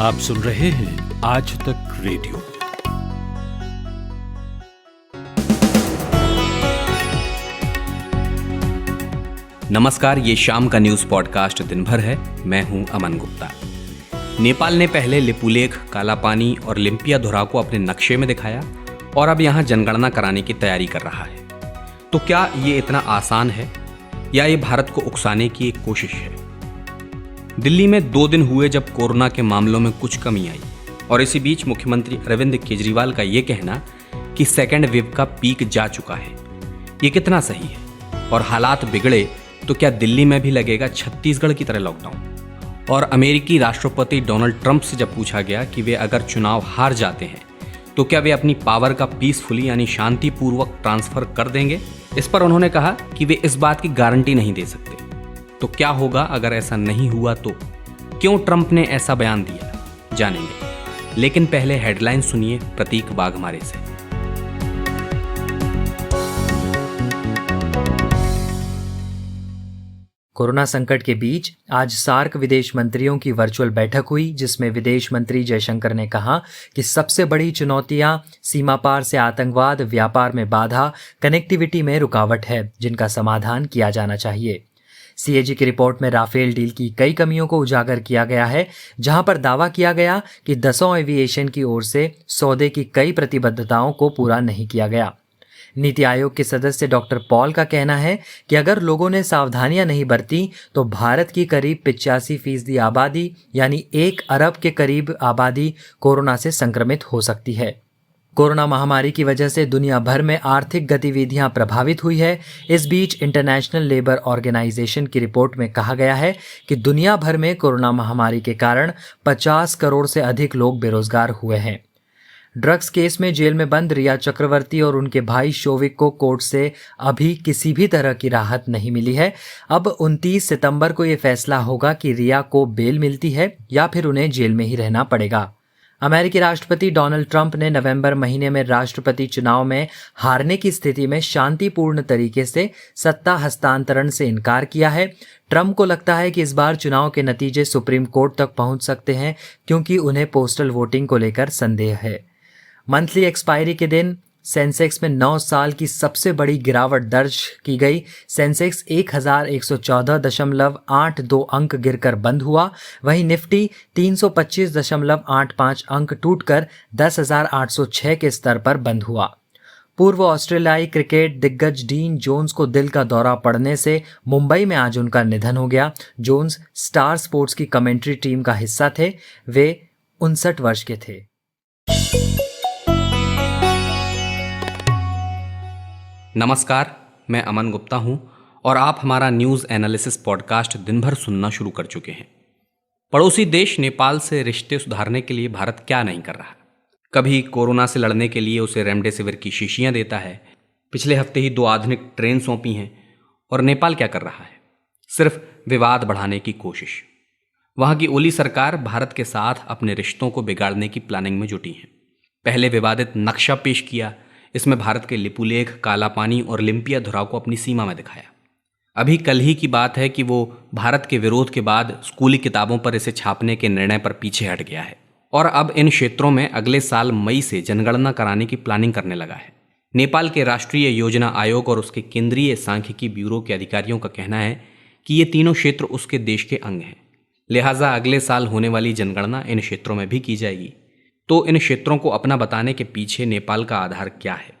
आप सुन रहे हैं आज तक रेडियो। नमस्कार, ये शाम का न्यूज पॉडकास्ट दिन भर है। मैं हूं अमन गुप्ता। नेपाल ने पहले लिपुलेख, कालापानी और लिम्पियाधुरा को अपने नक्शे में दिखाया और अब यहां जनगणना कराने की तैयारी कर रहा है। तो क्या ये इतना आसान है या ये भारत को उकसाने की एक कोशिश है? दिल्ली में 2 दिन हुए जब कोरोना के मामलों में कुछ कमी आई और इसी बीच मुख्यमंत्री अरविंद केजरीवाल का ये कहना कि सेकेंड वेव का पीक जा चुका है, ये कितना सही है? और हालात बिगड़े तो क्या दिल्ली में भी लगेगा छत्तीसगढ़ की तरह लॉकडाउन? और अमेरिकी राष्ट्रपति डोनाल्ड ट्रंप से जब पूछा गया कि वे अगर चुनाव हार जाते हैं तो क्या वे अपनी पावर का पीसफुली यानी शांतिपूर्वक ट्रांसफर कर देंगे, इस पर उन्होंने कहा कि वे इस बात की गारंटी नहीं दे सकते। तो क्या होगा अगर ऐसा नहीं हुआ? तो क्यों ट्रंप ने ऐसा बयान दिया, जानेंगे। लेकिन पहले हेडलाइन सुनिए प्रतीक वाघमारे से। कोरोना संकट के बीच आज सार्क विदेश मंत्रियों की वर्चुअल बैठक हुई, जिसमें विदेश मंत्री जयशंकर ने कहा कि सबसे बड़ी चुनौतियां सीमा पार से आतंकवाद, व्यापार में बाधा, कनेक्टिविटी में रुकावट है, जिनका समाधान किया जाना चाहिए। सीएजी की रिपोर्ट में राफेल डील की कई कमियों को उजागर किया गया है, जहां पर दावा किया गया कि दसों एविएशन की ओर से सौदे की कई प्रतिबद्धताओं को पूरा नहीं किया गया। नीति आयोग के सदस्य डॉक्टर पॉल का कहना है कि अगर लोगों ने सावधानियां नहीं बरती तो भारत की करीब 85% आबादी यानी 1 अरब के करीब आबादी कोरोना से संक्रमित हो सकती है। कोरोना महामारी की वजह से दुनिया भर में आर्थिक गतिविधियां प्रभावित हुई है। इस बीच इंटरनेशनल लेबर ऑर्गेनाइजेशन की रिपोर्ट में कहा गया है कि दुनिया भर में कोरोना महामारी के कारण 50 करोड़ से अधिक लोग बेरोजगार हुए हैं। ड्रग्स केस में जेल में बंद रिया चक्रवर्ती और उनके भाई शोविक को कोर्ट से अभी किसी भी तरह की राहत नहीं मिली है। अब 29 सितंबर को यह फैसला होगा कि रिया को बेल मिलती है या फिर उन्हें जेल में ही रहना पड़ेगा। अमेरिकी राष्ट्रपति डोनाल्ड ट्रंप ने नवंबर महीने में राष्ट्रपति चुनाव में हारने की स्थिति में शांतिपूर्ण तरीके से सत्ता हस्तांतरण से इनकार किया है। ट्रंप को लगता है कि इस बार चुनाव के नतीजे सुप्रीम कोर्ट तक पहुंच सकते हैं, क्योंकि उन्हें पोस्टल वोटिंग को लेकर संदेह है। मंथली एक्सपायरी के दिन सेंसेक्स में 9 साल की सबसे बड़ी गिरावट दर्ज की गई। सेंसेक्स 11,114.82 अंक गिरकर बंद हुआ। वहीं निफ्टी 325.85 अंक टूटकर 10,806 के स्तर पर बंद हुआ। पूर्व ऑस्ट्रेलियाई क्रिकेट दिग्गज डीन जोन्स को दिल का दौरा पड़ने से मुंबई में आज उनका निधन हो गया। जोन्स स्टार स्पोर्ट्स की कमेंट्री टीम का हिस्सा थे। वे 59 वर्ष के थे। नमस्कार, मैं अमन गुप्ता हूं और आप हमारा न्यूज़ एनालिसिस पॉडकास्ट दिन भर सुनना शुरू कर चुके हैं। पड़ोसी देश नेपाल से रिश्ते सुधारने के लिए भारत क्या नहीं कर रहा। कभी कोरोना से लड़ने के लिए उसे रेमडेसिविर की शीशियां देता है, पिछले हफ्ते ही 2 आधुनिक ट्रेन सौंपी हैं। और नेपाल क्या कर रहा है? सिर्फ विवाद बढ़ाने की कोशिश। वहां की ओली सरकार भारत के साथ अपने रिश्तों को बिगाड़ने की प्लानिंग में जुटी है। पहले विवादित नक्शा पेश किया, इसमें भारत के लिपुलेख, कालापानी और लिम्पियाधुरा को अपनी सीमा में दिखाया। अभी कल ही की बात है कि वो भारत के विरोध के बाद स्कूली किताबों पर इसे छापने के निर्णय पर पीछे हट गया है और अब इन क्षेत्रों में अगले साल मई से जनगणना कराने की प्लानिंग करने लगा है। नेपाल के राष्ट्रीय योजना आयोग और उसके केंद्रीय सांख्यिकी ब्यूरो के अधिकारियों का कहना है कि ये तीनों क्षेत्र उसके देश के अंग हैं, लिहाजा अगले साल होने वाली जनगणना इन क्षेत्रों में भी की जाएगी। तो इन क्षेत्रों को अपना बताने के पीछे नेपाल का आधार क्या है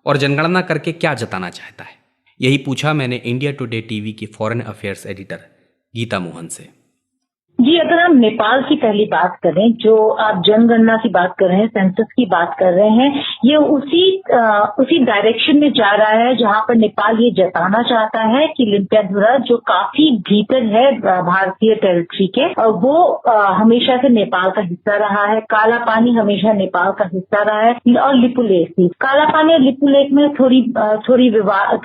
और जनगणना करके क्या जताना चाहता है, यही पूछा मैंने इंडिया टुडे टीवी की foreign affairs editor Geeta Mohan से। जी, अगर हम नेपाल की पहली बात करें, जो आप जनगणना की बात कर रहे हैं, सेंसस की बात कर रहे हैं, ये उसी डायरेक्शन में जा रहा है जहां पर नेपाल ये जताना चाहता है कि लिम्पियाधुरा जो काफी भीतर है भारतीय टेरिटरी के, वो हमेशा से नेपाल का हिस्सा रहा है। काला पानी हमेशा नेपाल का हिस्सा रहा है और लिपुलेख भी। काला पानी और लिपुलेख में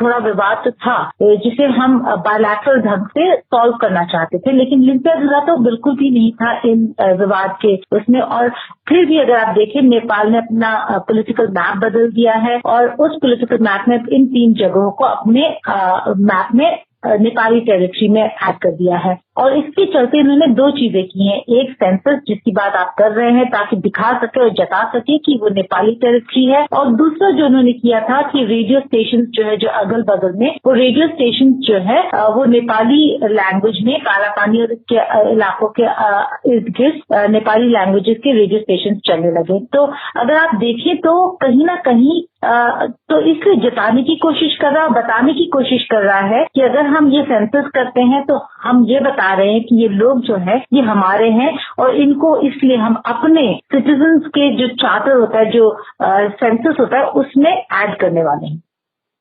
थोड़ा विवाद तो था, जिसे हम बायलैटरल ढंग से सॉल्व करना चाहते थे, लेकिन लिम्पियाधुरा तो बिल्कुल भी नहीं था इन विवाद के उसमें। और फिर भी अगर आप देखें, नेपाल ने अपना पॉलिटिकल मैप बदल दिया है और उस पॉलिटिकल मैप में इन 3 जगहों को अपने मैप में नेपाली टेरिटरी में ऐड कर दिया है। और इसके चलते इन्होंने दो चीजें की हैं। एक सेंसस जिसकी बात आप कर रहे हैं ताकि दिखा सके और जता सके कि वो नेपाली टेरिटरी है, और दूसरा जो उन्होंने किया था कि रेडियो स्टेशन जो है जो अगल बगल में वो रेडियो स्टेशन जो है वो नेपाली लैंग्वेज में कालापानी और इसके इलाकों के इर्द गिर्द नेपाली लैंग्वेजेस के रेडियो स्टेशन चलने लगे। तो अगर आप देखें तो कहीं ना कहीं तो इसलिए जताने की कोशिश कर रहा है, बताने की कोशिश कर रहा है कि अगर हम ये सेंसस करते हैं तो हम ये बता रहे हैं कि ये लोग जो है ये हमारे हैं, और इनको इसलिए हम अपने सिटीजन्स के जो चार्टर होता है, जो सेंसस होता है, उसमें ऐड करने वाले हैं।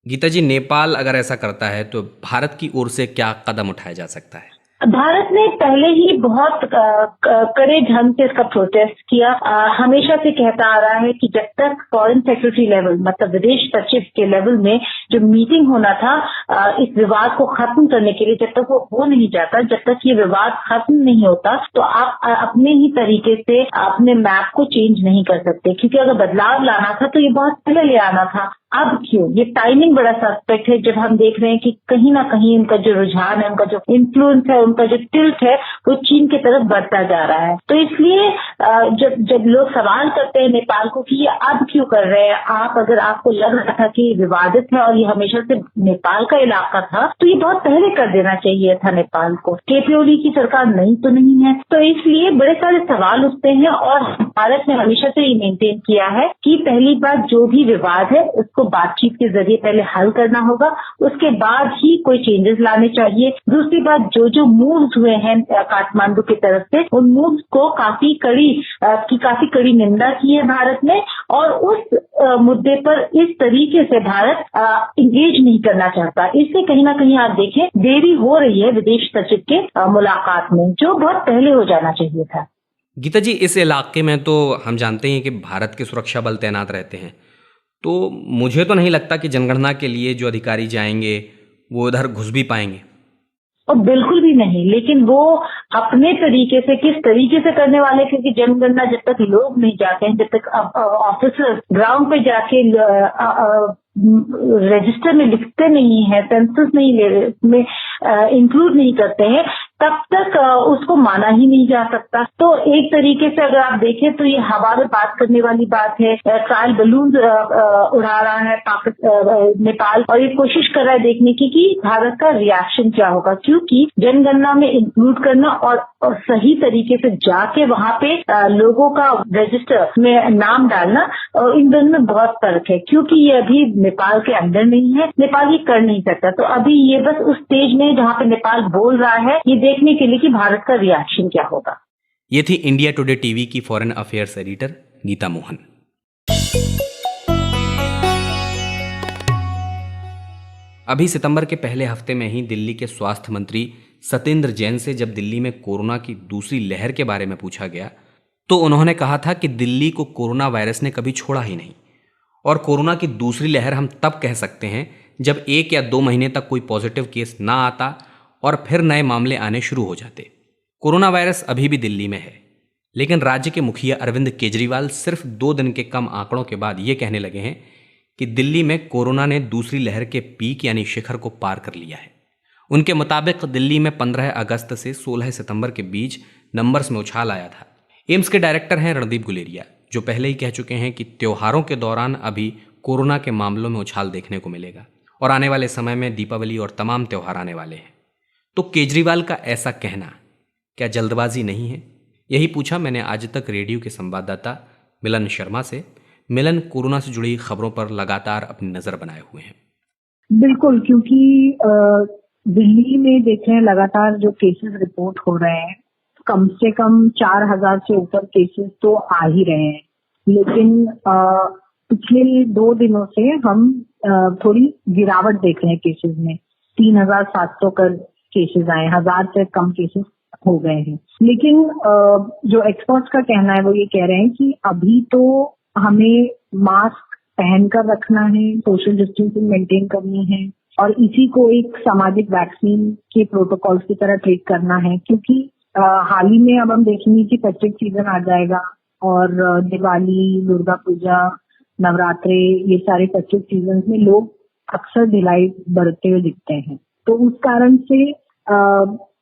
गीता जी, नेपाल अगर ऐसा करता है तो भारत की ओर से क्या कदम उठाया जा सकता है? भारत ने पहले ही बहुत कड़े ढंग से इसका प्रोटेस्ट किया। हमेशा से कहता आ रहा है कि जब तक फॉरेन सेक्रेटरी लेवल, मतलब विदेश सचिव के लेवल में जो मीटिंग होना था इस विवाद को खत्म करने के लिए, जब तक वो हो नहीं जाता, जब तक ये विवाद खत्म नहीं होता, तो आप अपने ही तरीके से अपने मैप को चेंज नहीं कर सकते। क्योंकि अगर बदलाव लाना था तो ये बहुत पहले ले आना था। अब क्यों? ये टाइमिंग बड़ा सस्पेक्ट है, जब हम देख रहे हैं कि कहीं ना कहीं उनका जो रुझान है, उनका जो इन्फ्लुएंस है, उनका जो टिल्ट है, वो चीन की तरफ बढ़ता जा रहा है। तो इसलिए जब लोग सवाल करते हैं नेपाल को कि ये अब क्यों कर रहे हैं आप, अगर आपको लग रहा था कि विवादित है और ये हमेशा से नेपाल का इलाका था, तो ये बहुत पहले कर देना चाहिए था नेपाल को। केपी ओली की सरकार नहीं तो नहीं है, तो इसलिए बड़े सारे सवाल उठते हैं। और भारत ने हमेशा से ये मेंटेन किया है कि पहली बात, जो भी विवाद है उसको बातचीत के जरिए पहले हल करना होगा, उसके बाद ही कोई चेंजेस लाने चाहिए। दूसरी बात, जो मूव्स हुए हैं काठमांडू की तरफ से, उन मूव्स को काफी कड़ी निंदा की है भारत ने, और उस मुद्दे पर इस तरीके से भारत इंगेज नहीं करना चाहता। इससे कहीं ना कहीं आप देखें देरी हो रही है विदेश सचिव के मुलाकात में, जो बहुत पहले हो जाना चाहिए था। गीता जी, इस इलाके में तो हम जानते हैं कि भारत के सुरक्षा बल तैनात रहते हैं, तो मुझे तो नहीं लगता कि जनगणना के लिए जो अधिकारी जाएंगे वो उधर घुस भी पाएंगे। और बिल्कुल भी नहीं, लेकिन वो अपने तरीके से, किस तरीके से करने वाले, क्योंकि जनगणना जब तक लोग नहीं जाते हैं, जब तक ऑफिसर्स ग्राउंड पे जाके रजिस्टर में लिखते नहीं है, सेंसस नहीं में इंक्लूड नहीं करते हैं, तब तक उसको माना ही नहीं जा सकता। तो एक तरीके से अगर आप देखें तो ये हवा में बात करने वाली बात है। ट्रायल बलून उड़ा रहा है नेपाल, और ये कोशिश कर रहा है देखने की कि भारत का रिएक्शन क्या होगा, क्योंकि जनगणना में इंक्लूड करना और सही तरीके से जाके वहां पे लोगों का रजिस्टर में नाम डालना, इन दोनों में बहुत फर्क है। क्योंकि ये अभी नेपाल के अंदर नहीं है, नेपाल ये कर नहीं सकता। तो अभी ये बस उस स्टेज में जहां पे नेपाल बोल रहा है, ये देखने के लिए कि भारत का रिएक्शन क्या होगा। ये थी इंडिया टुडे टीवी की foreign affairs editor Geeta Mohan. अभी सितंबर के पहले हफ्ते में ही दिल्ली के स्वास्थ्य मंत्री सत्येंद्र जैन से जब दिल्ली में कोरोना की दूसरी लहर के बारे में पूछा गया तो उन्होंने कहा था कि दिल्ली को कोरोना वायरस ने कभी छोड़ा ही नहीं, और कोरोना की दूसरी लहर हम तब कह सकते हैं जब 1 या 2 महीने तक कोई पॉजिटिव केस ना आता और फिर नए मामले आने शुरू हो जाते। कोरोना वायरस अभी भी दिल्ली में है, लेकिन राज्य के मुखिया अरविंद केजरीवाल सिर्फ 2 दिन के कम आंकड़ों के बाद ये कहने लगे हैं कि दिल्ली में कोरोना ने दूसरी लहर के पीक यानी शिखर को पार कर लिया है। उनके मुताबिक दिल्ली में 15 अगस्त से 16 सितंबर के बीच नंबर्स में उछाल आया था। एम्स के डायरेक्टर हैं रणदीप गुलेरिया, जो पहले ही कह चुके हैं कि त्योहारों के दौरान अभी कोरोना के मामलों में उछाल देखने को मिलेगा और आने वाले समय में दीपावली और तमाम त्योहार आने वाले हैं। तो केजरीवाल का ऐसा कहना क्या जल्दबाजी नहीं है? यही पूछा मैंने आज तक रेडियो के संवाददाता मिलन शर्मा से। मिलन कोरोना से जुड़ी खबरों पर लगातार अपनी नजर बनाए हुए हैं। बिल्कुल, क्योंकि दिल्ली में देखें लगातार जो केसेस रिपोर्ट हो रहे हैं, कम से कम 4000 से ऊपर केसेस तो आ ही रहे हैं। लेकिन पिछले 2 दिनों से हम थोड़ी गिरावट देख रहे हैं केसेस में। 3700 केसेस आए, 1000 से कम केसेस हो गए हैं। लेकिन जो एक्सपर्ट्स का कहना है वो ये कह रहे हैं कि अभी तो हमें मास्क पहनकर रखना है, सोशल डिस्टेंसिंग मेंटेन करनी है और इसी को एक सामाजिक वैक्सीन के प्रोटोकॉल्स की तरह ट्रीट करना है। क्योंकि हाल ही में अब हम देखेंगे कि फेस्टिव सीजन आ जाएगा और दिवाली, दुर्गा पूजा, नवरात्रे, ये सारे फेस्टिव सीजन में लोग अक्सर ढिलाई बरतते हुए दिखते हैं। तो उस कारण से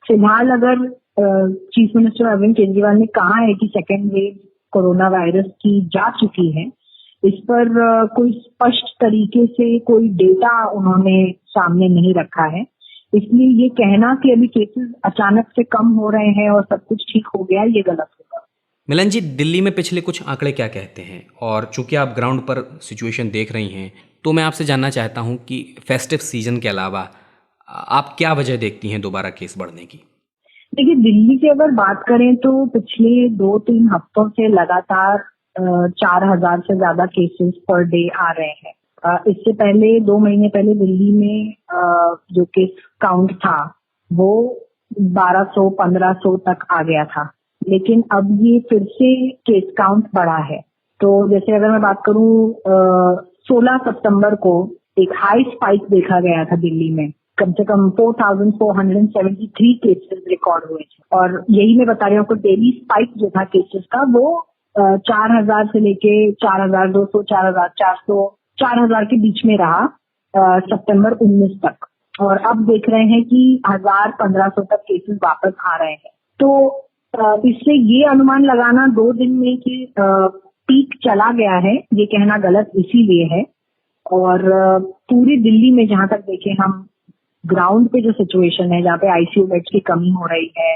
फिलहाल अगर चीफ मिनिस्टर अरविंद केजरीवाल ने कहा है कि सेकेंड वेव कोरोना वायरस की जा चुकी है, इस पर कोई स्पष्ट तरीके से कोई डेटा उन्होंने सामने नहीं रखा है। इसलिए ये कहना कि अभी केसेस अचानक से कम हो रहे हैं और सब कुछ ठीक हो गया, ये गलत होगा। मिलन जी, दिल्ली में पिछले कुछ आंकड़े क्या कहते हैं? और चूंकि आप ग्राउंड पर सिचुएशन देख रही हैं, तो मैं आपसे जानना चाहता हूं कि फेस्टिव सीजन के अलावा आप क्या वजह देखती हैं दोबारा केस बढ़ने की? देखिए, दिल्ली की अगर बात करें तो पिछले 2-3 हफ्तों से लगातार 4,000 से ज्यादा केसेस पर डे आ रहे हैं। इससे पहले 2 महीने पहले दिल्ली में जो केस काउंट था वो 1200-1500 तक आ गया था, लेकिन अब ये फिर से केस काउंट बढ़ा है। तो जैसे अगर मैं बात करूं, 16 सितंबर को एक हाई स्पाइक देखा गया था दिल्ली में, कम से कम 4,473 केसेस रिकॉर्ड हुए थे। और यही मैं बता रही हूँ, डेली स्पाइक जो था केसेस का वो 4,000 से लेके 4,200, 4,400, 4,000 के बीच में रहा सितंबर 19 तक। और अब देख रहे हैं कि 1,000-1,500 तक केसेस वापस आ रहे हैं। तो इससे ये अनुमान लगाना 2 दिन में कि पीक चला गया है, ये कहना गलत इसीलिए है। और पूरी दिल्ली में जहां तक देखें हम, ग्राउंड पे जो सिचुएशन है, जहाँ पे आईसीयू बेड्स की कमी हो रही है,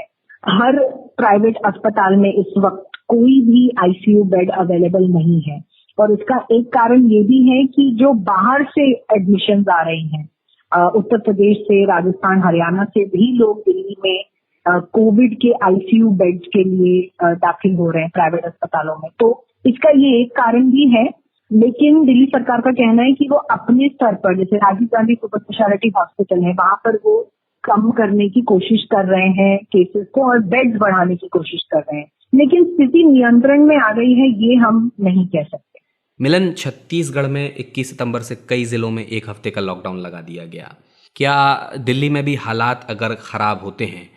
हर प्राइवेट अस्पताल में इस वक्त कोई भी आईसीयू बेड अवेलेबल नहीं है। और इसका एक कारण ये भी है कि जो बाहर से एडमिशन आ रही हैं, उत्तर प्रदेश से, राजस्थान, हरियाणा से भी लोग दिल्ली में कोविड के आईसीयू बेड्स के लिए दाखिल हो रहे हैं प्राइवेट अस्पतालों में। तो इसका ये एक कारण भी है। लेकिन दिल्ली सरकार का कहना है कि वो अपने स्तर पर, जैसे Rajiv Gandhi super speciality hospital है, वहां पर वो कम करने की कोशिश कर रहे हैं केसेस को और बेड्स बढ़ाने की कोशिश कर रहे हैं, लेकिन स्थिति नियंत्रण में आ गई है ये हम नहीं कह सकते। मिलन, छत्तीसगढ़ में 21 सितंबर से कई जिलों में 1 हफ्ते का लॉकडाउन लगा दिया गया। क्या दिल्ली में भी हालात अगर खराब होते हैं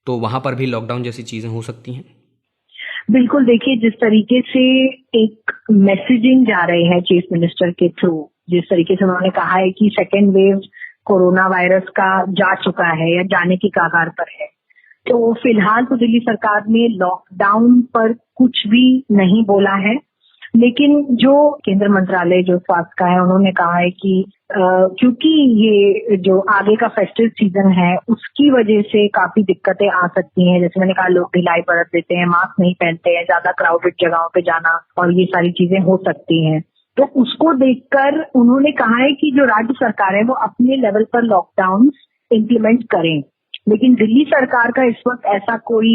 तो वहां पर भी लॉकडाउन जैसी चीजें हो सकती हैं? बिल्कुल, देखिए, जिस तरीके से एक मैसेजिंग जा रही है चीफ मिनिस्टर के थ्रू, जिस तरीके से उन्होंने कहा है कि सेकेंड वेव कोरोना वायरस का जा चुका है या जाने की कगार पर है, तो फिलहाल तो दिल्ली सरकार ने लॉकडाउन पर कुछ भी नहीं बोला है। लेकिन जो केंद्र मंत्रालय जो स्वास्थ्य का है, उन्होंने कहा है कि क्योंकि ये जो आगे का फेस्टिव सीजन है उसकी वजह से काफी दिक्कतें आ सकती हैं। जैसे मैंने कहा, लोग ढिलाई बरत देते हैं, मास्क नहीं पहनते हैं, ज्यादा क्राउडेड जगहों पे जाना और ये सारी चीजें हो सकती हैं। तो उसको देखकर उन्होंने कहा है कि जो राज्य सरकार है वो अपने लेवल पर लॉकडाउन इम्प्लीमेंट करें। लेकिन दिल्ली सरकार का इस वक्त ऐसा कोई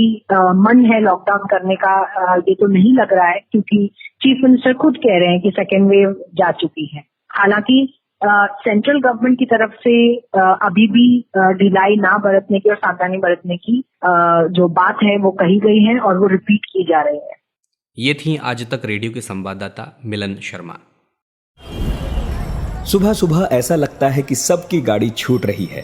मन है लॉकडाउन करने का, ये तो नहीं लग रहा है, क्योंकि चीफ मिनिस्टर खुद कह रहे हैं कि सेकेंड वेव जा चुकी है। हालांकि सेंट्रल गवर्नमेंट की तरफ से अभी भी ढिलाई ना बरतने की और सावधानी बरतने की जो बात है वो कही गई है और वो रिपीट की जा रही है। ये थी आज तक रेडियो के संवाददाता मिलन शर्मा। सुबह सुबह ऐसा लगता है कि सबकी गाड़ी छूट रही है,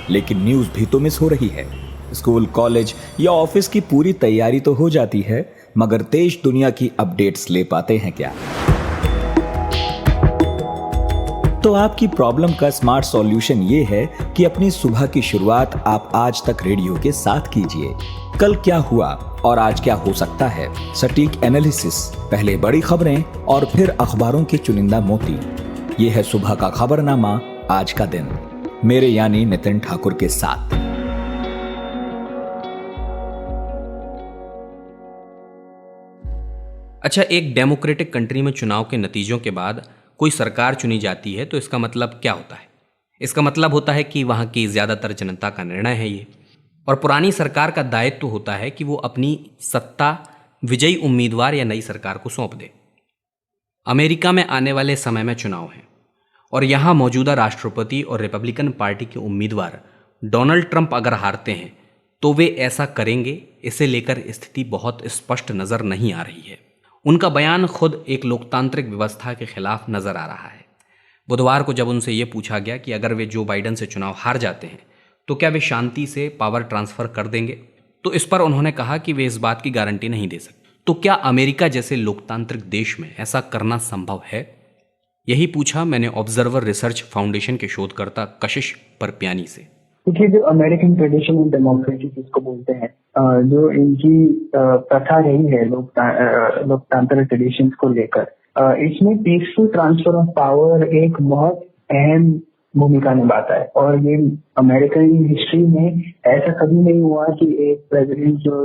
लेकिन न्यूज भी तो मिस हो रही है। स्कूल, कॉलेज या ऑफिस की पूरी तैयारी तो हो जाती है, मगर देश दुनिया की अपडेट्स ले पाते हैं क्या? तो आपकी प्रॉब्लम का स्मार्ट सॉल्यूशन ये है कि अपनी सुबह की शुरुआत आप आज तक रेडियो के साथ कीजिए। कल क्या हुआ और आज क्या हो सकता है, सटीक एनालिसिस, पहले बड़ी खबरें और फिर अखबारों के चुनिंदा मोती। ये है सुबह का खबरनामा, आज का दिन, मेरे यानी नितिन ठाकुर के साथ। अच्छा, एक डेमोक्रेटिक कंट्री में चुनाव के नतीजों के बाद कोई सरकार चुनी जाती है तो इसका मतलब क्या होता है? इसका मतलब होता है कि वहाँ की ज़्यादातर जनता का निर्णय है ये, और पुरानी सरकार का दायित्व होता है कि वो अपनी सत्ता विजयी उम्मीदवार या नई सरकार को सौंप दे। अमेरिका में आने वाले समय में चुनाव हैं और यहाँ मौजूदा राष्ट्रपति और रिपब्लिकन पार्टी के उम्मीदवार डोनाल्ड ट्रंप अगर हारते हैं तो वे ऐसा करेंगे, इसे लेकर स्थिति बहुत स्पष्ट नज़र नहीं आ रही है। उनका बयान खुद एक लोकतांत्रिक व्यवस्था के खिलाफ नजर आ रहा है। बुधवार को जब उनसे ये पूछा गया कि अगर वे जो बाइडेन से चुनाव हार जाते हैं तो क्या वे शांति से पावर ट्रांसफर कर देंगे, तो इस पर उन्होंने कहा कि वे इस बात की गारंटी नहीं दे सकते। तो क्या अमेरिका जैसे लोकतांत्रिक देश में ऐसा करना संभव है? यही पूछा मैंने ऑब्जर्वर रिसर्च फाउंडेशन के शोधकर्ता कशिश परपियानी से। क्योंकि जो अमेरिकन ट्रेडिशन ऑफ डेमोक्रेसी जिसको बोलते हैं, जो इनकी प्रथा रही है लोकतांत्रिक ट्रेडिशन को लेकर, इसमें पीसफुल ट्रांसफर ऑफ पावर एक बहुत अहम भूमिका निभाता है। और ये अमेरिकन हिस्ट्री में ऐसा कभी नहीं हुआ कि एक प्रेसिडेंट जो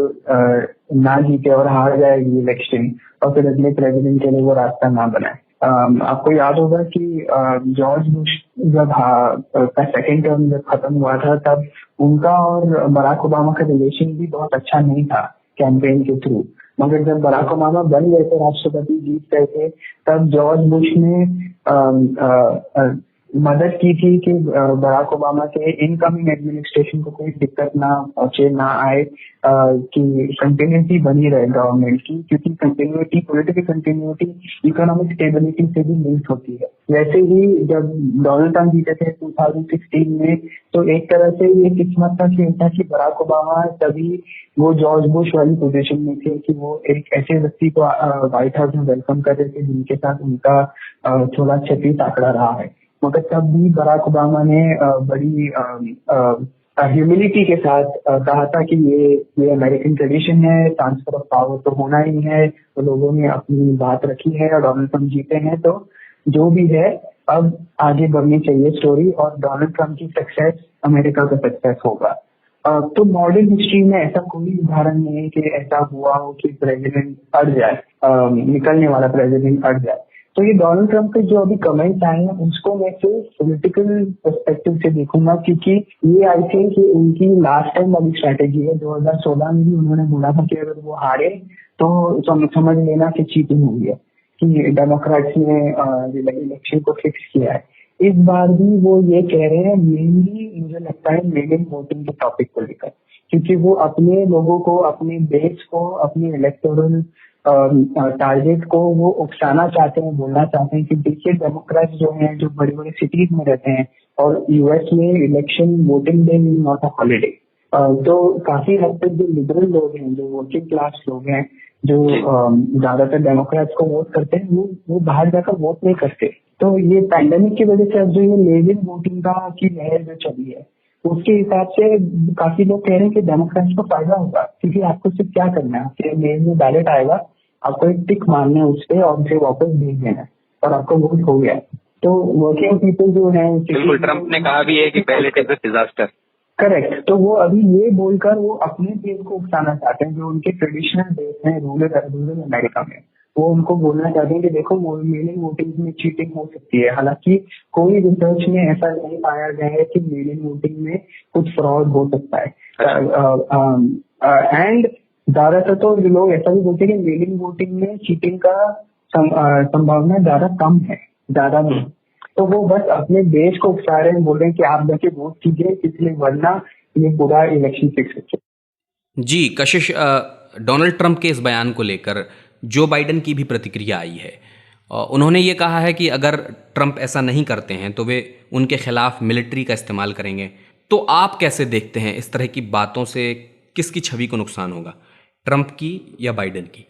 ना जीते और हार जाए इलेक्शन और फिर अगले प्रेसिडेंट के लिए वो रास्ता ना बनाए। आपको याद होगा कि जॉर्ज बुश जब का सेकेंड टर्म जब खत्म हुआ था, तब उनका और बराक ओबामा का रिलेशन भी बहुत अच्छा नहीं था कैंपेन के थ्रू। मगर जब बराक ओबामा बन गए थे, राष्ट्रपति जीत गए थे, तब जॉर्ज बुश ने मदद की थी कि बराक ओबामा के इनकमिंग एडमिनिस्ट्रेशन को कोई दिक्कत ना पहुंचे, ना आए, कि कंटिन्यूटी बनी रहे गवर्नमेंट की, क्योंकि continuity, political continuity economic stability से भी लिंक होती है। वैसे ही जब डोनाल्ड ट्रंप जीते थे 2016 में, तो एक तरह से ये किस्मत का खेल था कि बराक ओबामा तभी वो जॉर्ज बुश वाली पोजीशन में थे कि वो एक ऐसे व्यक्ति को व्हाइट हाउस में वेलकम कर रहे थे जिनके साथ उनका थोड़ा छत्तीस आंकड़ा रहा है। मगर तब भी बराक ओबामा ने बड़ी ह्यूमिलिटी के साथ कहा था कि ये अमेरिकन ट्रेडिशन है, ट्रांसफर ऑफ पावर तो होना ही है। तो लोगों ने अपनी बात रखी है और डोनाल्ड ट्रंप जीते हैं, तो जो भी है अब आगे बढ़नी चाहिए स्टोरी, और डोनाल्ड ट्रंप की सक्सेस अमेरिका का सक्सेस होगा। तो मॉडर्न हिस्ट्री में ऐसा कोई उदाहरण नहीं है कि ऐसा हुआ हो कि प्रेसिडेंट अड़ जाए, निकलने वाला प्रेसिडेंट अड़ जाए। तो ये डोनाल्ड ट्रंप के जो अभी कमेंट्स आए हैं उसको मैं सिर्फ पॉलिटिकल पर्सपेक्टिव से देखूंगा, क्योंकि ये आई थिंक कि उनकी लास्ट टाइम वाली स्ट्रैटेजी है। 2016 में भी उन्होंने बोला था कि अगर वो हारे तो समझ लेना कि चीटिंग हुई है, कि डेमोक्रेट्स ने इलेक्शन को फिक्स किया है। इस बार भी वो ये कह रहे हैं, मेनली मुझे लगता है मेल इन वोटिंग के टॉपिक को लेकर, क्योंकि वो अपने लोगों को, अपने बेस को, अपने इलेक्टोरल टारगेट को वो उकसाना चाहते हैं, बोलना चाहते हैं कि देखिए डेमोक्रेट्स जो हैं, जो बड़ी बड़ी सिटीज में रहते हैं, और यूएस में election voting day is not a holiday. तो काफी हद तक जो लिबरल लोग हैं, जो वर्किंग क्लास लोग हैं, जो ज्यादातर डेमोक्रेट्स को वोट करते हैं, वो बाहर जाकर वोट नहीं करते। तो ये पैंडेमिक की वजह से अब जो ये मेल इन वोटिंग का की लहर जो चली है, उसके हिसाब से काफी लोग कह रहे हैं कि डेमोक्रेट्स को फायदा होगा, क्योंकि आपको सिर्फ क्या करना है, आपके मेल में बैलेट आएगा, आपको एक टिक मारना है उस पर और फिर वापस भेज देना है और आपका वोट हो गया। तो वर्किंग पीपल जो है, बिल्कुल, ट्रंप ने कहा भी है कि ballot is a disaster. Correct. तो वो अभी ये बोलकर वो अपने देश को उकसाना चाहते हैं, जो उनके ट्रेडिशनल देश हैं रूरल अमेरिका में, वो उनको बोलना चाहते हैं कि देखो मेल इन वोटिंग में चीटिंग हो सकती है। हालांकि कोई रिसर्च में ऐसा नहीं पाया गया है कि मेल इन वोटिंग में कुछ फ्रॉड हो सकता है। एंड ज्यादातर तो लोग ऐसा भी बोलते हैं कि मेल इन वोटिंग में चीटिंग का संभावना ज्यादा कम है, ज्यादा नहीं। तो वो बस अपने देश को उकसा रहे हैं, बोल रहे हैं कि आप जाके वोट कीजिए, इसलिए वरना ये पूरा इलेक्शन फिक्स है। जी कशिश, डोनाल्ड ट्रंप के इस बयान को लेकर जो बाइडन की भी प्रतिक्रिया आई है। उन्होंने ये कहा है कि अगर ट्रंप ऐसा नहीं करते हैं तो वे उनके खिलाफ मिलिट्री का इस्तेमाल करेंगे। तो आप कैसे देखते हैं इस तरह की बातों से किसकी छवि को नुकसान होगा, ट्रंप की या बाइडन की?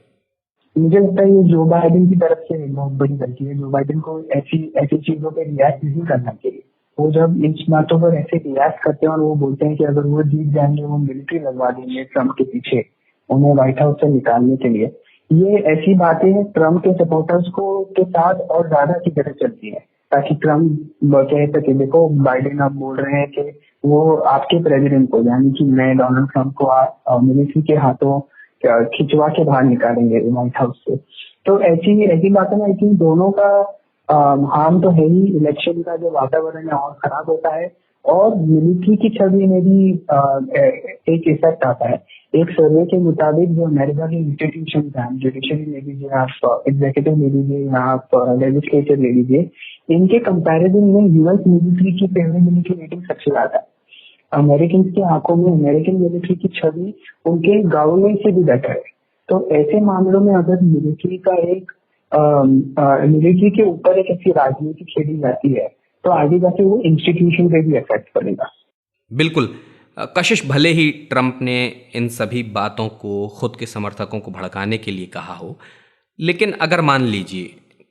मुझे लगता है ये जो बाइडन की तरफ से बहुत बड़ी गलती है। जो बाइडन को ऐसी चीजों पर रिएक्ट नहीं करना चाहिए। वो जब इन बातों पर ऐसे रिएक्ट करते हैं और वो बोलते हैं कि अगर वो जीत जाएंगे वो मिलिट्री लगवा देंगे ट्रंप के पीछे, उन्हें व्हाइट हाउस से निकालने के लिए, ये ऐसी बातें ट्रंप के सपोर्टर्स को के साथ और ज्यादा की तरह चलती है, ताकि ट्रंप कह सके देखो बाइडेन आप बोल रहे हैं कि वो आपके प्रेसिडेंट को, यानी कि मैं डोनाल्ड ट्रंप को मिलिट्री के हाथों खिंचवा के बाहर निकालेंगे व्हाइट हाउस से। तो ऐसी बातें आई थिंक दोनों का हार्म तो है ही। इलेक्शन का जो वातावरण है और खराब होता है, और मिलिट्री की छवि में भी एक इफेक्ट आता है। एक सर्वे के मुताबिक जो अमेरिका के इंस्टीट्यूशन हैं, जुडिशरी ले लीजिए आप, एग्जीक्यूटिव ले लीजिए, यहाँ आप लेजिस्लेचर ले लीजिए, इनके कंपैरिजन में यूएस मिलिट्री की फेवरेबिलिटी रेटिंग सबसे ज्यादा है। अमेरिकन की आंखों में अमेरिकन मिलिट्री की छवि उनके गवर्नमेंट से भी बेटर है। तो ऐसे मामलों में अगर मिलिट्री के ऊपर एक ऐसी राजनीति खेली जाती है तो आगे जाके वो इंस्टीट्यूशन पे भी इफेक्ट पड़ेगा। बिल्कुल कशिश, भले ही ट्रंप ने इन सभी बातों को खुद के समर्थकों को भड़काने के लिए कहा हो, लेकिन अगर मान लीजिए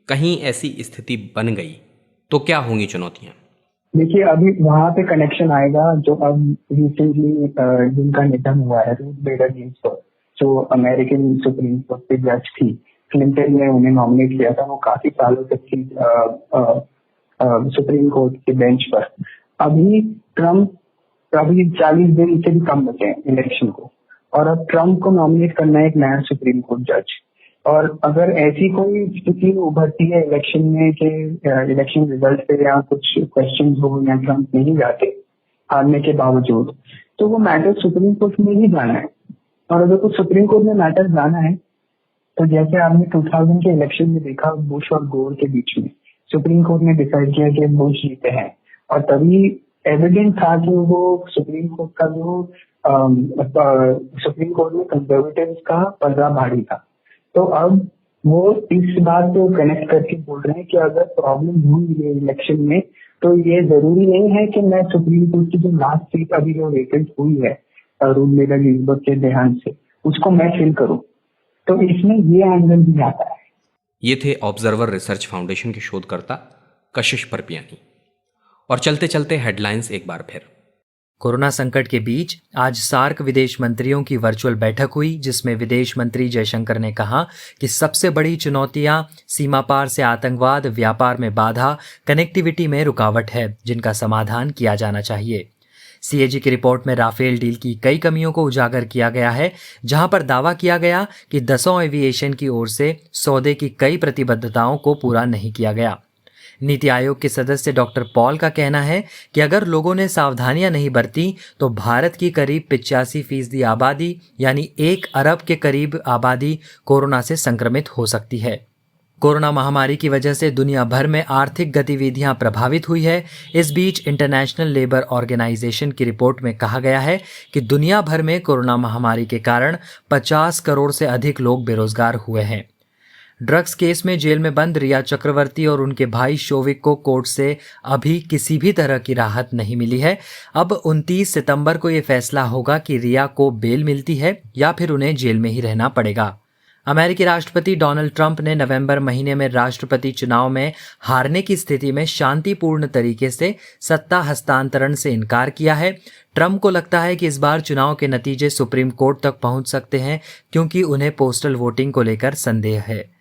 कहीं ऐसी स्थिति बन गई तो क्या होंगी चुनौतियां? देखिए अभी वहां पे कनेक्शन आएगा जो अब रिसेंटली जिनका निधन हुआ है, रूथ बेडर गिन्सबर्ग, जो अमेरिकन सुप्रीम कोर्ट पे जज थी। क्लिंटन ने उन्हें नॉमिनेट किया था, वो काफी सालों तक थी सुप्रीम कोर्ट के बेंच पर। अभी 40 दिन से भी कम बचे हैं इलेक्शन को, और अब ट्रम्प को नॉमिनेट करना है एक नया सुप्रीम कोर्ट जज। और अगर ऐसी कोई स्थिति उभरती है इलेक्शन में कि इलेक्शन रिजल्ट पे या कुछ क्वेश्चन हो या ट्रम्प नहीं जाते हारने के बावजूद, तो वो मैटर सुप्रीम कोर्ट में ही जाना है। और अगर कुछ सुप्रीम कोर्ट में मैटर जाना है तो जैसे आपने 2000 के इलेक्शन में देखा, बुश और गोर के बीच में सुप्रीम कोर्ट ने डिसाइड किया कि बुश जीते हैं, और तभी एविडेंट था कि वो सुप्रीम कोर्ट का जो सुप्रीम कोर्ट में कंजर्वेटिव्स का पलड़ा भारी था। तो अब वो इस बात को कनेक्ट करके बोल रहे हैं कि अगर प्रॉब्लम हुई है इलेक्शन में, तो ये जरूरी नहीं है कि मैं सुप्रीम कोर्ट की जो लास्ट सीट अभी जो वेकेंट हुई है रूथ बेडर गिन्सबर्ग के देहांत से, उसको मैं फिल करूं। तो इसमें ये एंगल भी आता है। ये थे ऑब्जर्वर रिसर्च फाउंडेशन के शोधकर्ता कशिश परपियानी। और चलते चलते हेडलाइंस एक बार फिर। कोरोना संकट के बीच आज सार्क विदेश मंत्रियों की वर्चुअल बैठक हुई, जिसमें विदेश मंत्री जयशंकर ने कहा कि सबसे बड़ी चुनौतियां सीमा पार से आतंकवाद, व्यापार में बाधा, कनेक्टिविटी में रुकावट है, जिनका समाधान किया जाना चाहिए। सीएजी की रिपोर्ट में राफेल डील की कई कमियों को उजागर किया गया है, जहां पर दावा किया गया कि दसों एविएशन की ओर से सौदे की कई प्रतिबद्धताओं को पूरा नहीं किया गया। नीति आयोग के सदस्य डॉक्टर पॉल का कहना है कि अगर लोगों ने सावधानियां नहीं बरती तो भारत की करीब 85% आबादी यानी 1 अरब के करीब आबादी कोरोना से संक्रमित हो सकती है। कोरोना महामारी की वजह से दुनिया भर में आर्थिक गतिविधियां प्रभावित हुई है। इस बीच इंटरनेशनल लेबर ऑर्गेनाइजेशन की रिपोर्ट में कहा गया है कि दुनिया भर में कोरोना महामारी के कारण 50 करोड़ से अधिक लोग बेरोजगार हुए हैं। ड्रग्स केस में जेल में बंद रिया चक्रवर्ती और उनके भाई शोविक को कोर्ट से अभी किसी भी तरह की राहत नहीं मिली है। अब 29 सितंबर को ये फैसला होगा कि रिया को बेल मिलती है या फिर उन्हें जेल में ही रहना पड़ेगा। अमेरिकी राष्ट्रपति डोनाल्ड ट्रंप ने नवंबर महीने में राष्ट्रपति चुनाव में हारने की स्थिति में शांतिपूर्ण तरीके से सत्ता हस्तांतरण से इनकार किया है। ट्रंप को लगता है कि इस बार चुनाव के नतीजे सुप्रीम कोर्ट तक पहुंच सकते हैं, क्योंकि उन्हें पोस्टल वोटिंग को लेकर संदेह है।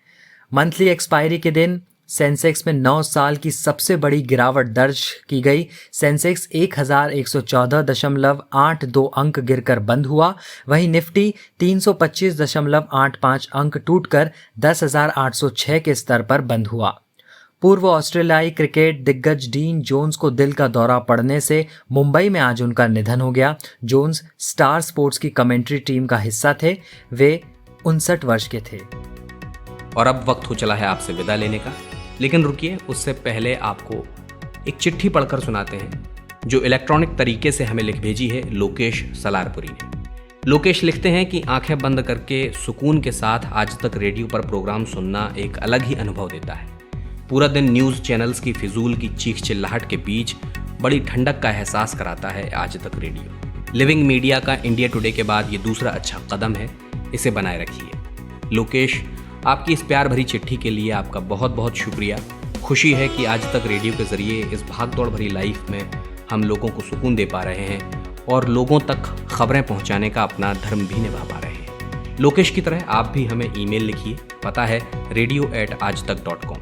मंथली एक्सपायरी के दिन सेंसेक्स में 9 साल की सबसे बड़ी गिरावट दर्ज की गई। सेंसेक्स 11,114.82 अंक गिरकर बंद हुआ। वहीं निफ्टी 325.85 अंक टूटकर 10,806 के स्तर पर बंद हुआ। पूर्व ऑस्ट्रेलियाई क्रिकेट दिग्गज डीन जोन्स को दिल का दौरा पड़ने से मुंबई में आज उनका निधन हो गया। जोन्स स्टार स्पोर्ट्स की कमेंट्री टीम का हिस्सा थे। वे 59 वर्ष के थे। और अब वक्त हो चला है आपसे विदा लेने का, लेकिन रुकिए, उससे पहले आपको एक चिट्ठी पढ़कर सुनाते हैं जो इलेक्ट्रॉनिक तरीके से हमें लिख भेजी है लोकेश सलारपुरी ने। लोकेश लिखते हैं कि आंखें बंद करके सुकून के साथ आज तक रेडियो पर प्रोग्राम सुनना एक अलग ही अनुभव देता है। पूरा दिन न्यूज़ चैनल्स की फिजूल की चीख चिल्लाहट के बीच बड़ी ठंडक का एहसास कराता है आज तक रेडियो। लिविंग मीडिया का इंडिया टुडे के बाद ये दूसरा अच्छा कदम है, इसे बनाए रखिए। लोकेश, आपकी इस प्यार भरी चिट्ठी के लिए आपका बहुत बहुत शुक्रिया। खुशी है कि आज तक रेडियो के ज़रिए इस भागदौड़ भरी लाइफ में हम लोगों को सुकून दे पा रहे हैं और लोगों तक खबरें पहुंचाने का अपना धर्म भी निभा पा रहे हैं। लोकेश की तरह आप भी हमें ईमेल लिखिए, पता है radio@aajtak.com।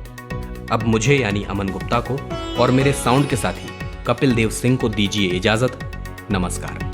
अब मुझे यानी अमन गुप्ता को और मेरे साउंड के साथी कपिल देव सिंह को दीजिए इजाज़त। नमस्कार।